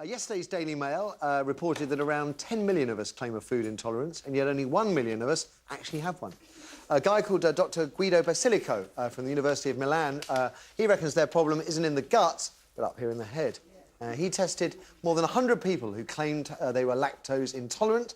Yesterday's Daily Mail reported that around 10 million of us claim a food intolerance, and yet only 1 million of us actually have one. A guy called Dr. Guido Basilico from the University of Milan, he reckons their problem isn't in the gut, but up here in the head. He tested more than 100 people who claimed they were lactose intolerant.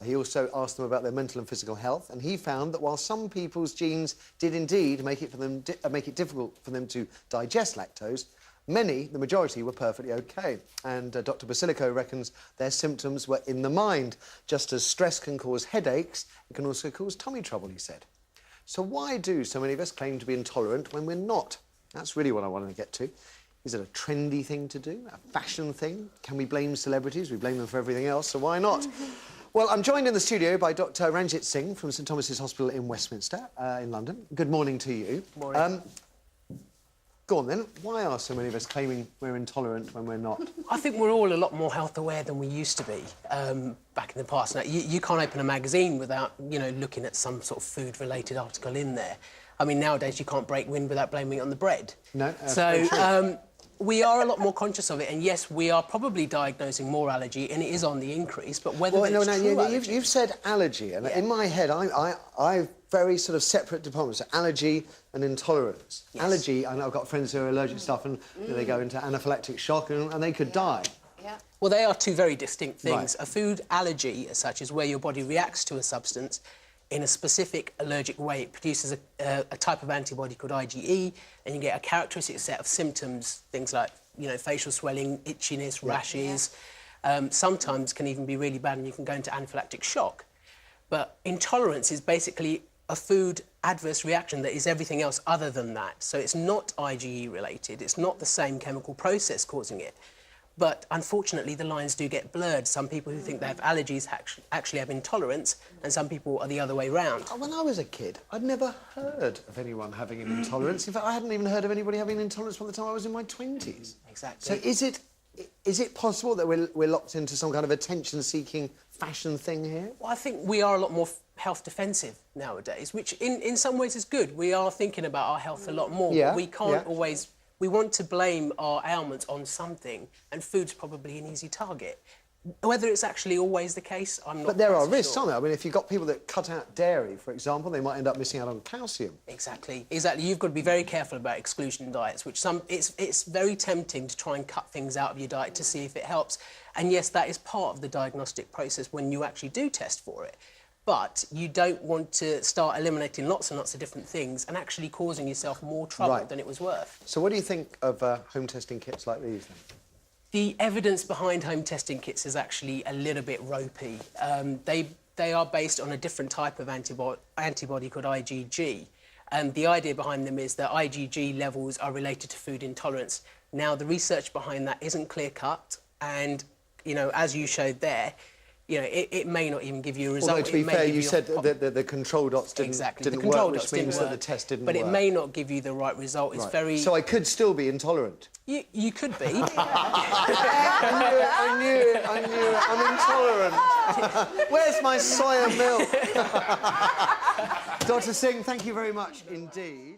He also asked them about their mental and physical health, and he found that while some people's genes did indeed make it difficult for them to digest lactose, many, the majority, were perfectly OK. And Dr. Basilico reckons their symptoms were in the mind. Just as stress can cause headaches, it can also cause tummy trouble, he said. So why do so many of us claim to be intolerant when we're not? That's really what I wanted to get to. Is it a trendy thing to do? A fashion thing? Can we blame celebrities? We blame them for everything else, so why not? Well, I'm joined in the studio by Dr. Ranj from St Thomas's Hospital in Westminster, in London. Good morning to you. Morning. Go on, then. Why are so many of us claiming we're intolerant when we're not? I think we're all a lot more health aware than we used to be back in the past. Now, you can't open a magazine without, you know, looking at some sort of food-related article in there. I mean, nowadays you can't break wind without blaming it on the bread. No, so we are a lot more conscious of it, and yes, we are probably diagnosing more allergy, and it is on the increase. But whether you've said allergy, and in my head, I've very sort of separate departments: allergy and intolerance. Yes. Allergy, and I've got friends who are allergic stuff, and you know, they go into anaphylactic shock, and they could die. Yeah. Well, they are two very distinct things. Right. A food allergy, as such, is where your body reacts to a substance in a specific allergic way. It produces a type of antibody called IgE, and you get a characteristic set of symptoms, things like, you know, facial swelling, itchiness, rashes. Sometimes can even be really bad, and you can go into anaphylactic shock. But intolerance is basically a food adverse reaction that is everything else other than that. So it's not IgE related, it's not the same chemical process causing it. But unfortunately, the lines do get blurred. Some people who think they have allergies actually have intolerance, and some people are the other way round. When I was a kid, I'd never heard of anyone having an intolerance. In fact, I hadn't even heard of anybody having an intolerance by the time I was in my 20s. Exactly. So is it possible that we're locked into some kind of attention-seeking fashion thing here? Well, I think we are a lot more health defensive nowadays, which in some ways is good. We are thinking about our health a lot more, but we can't always... We want to blame our ailments on something, and food's probably an easy target. Whether it's actually always the case, I'm not. But there are risks, sure. aren't there? I mean, if you've got people that cut out dairy, for example, they might end up missing out on calcium. Exactly. You've got to be very careful about exclusion diets, which it's very tempting to try and cut things out of your diet to see if it helps. And yes, that is part of the diagnostic process when you actually do test for it. But you don't want to start eliminating lots and lots of different things and actually causing yourself more trouble than it was worth. So what do you think of home testing kits like these, then? The evidence behind home testing kits is actually a little bit ropey. They are based on a different type of antibody called IgG. And the idea behind them is that IgG levels are related to food intolerance. Now, the research behind that isn't clear-cut, and, you know, as you showed there, you know, it may not even give you a result. Although, to be fair, you said that the control dots didn't work, which means that the test didn't work. But it may not give you the right result. It's very... So I could still be intolerant? You could be. I knew it. I'm intolerant. Where's my soya milk? Dr. Singh, thank you very much indeed.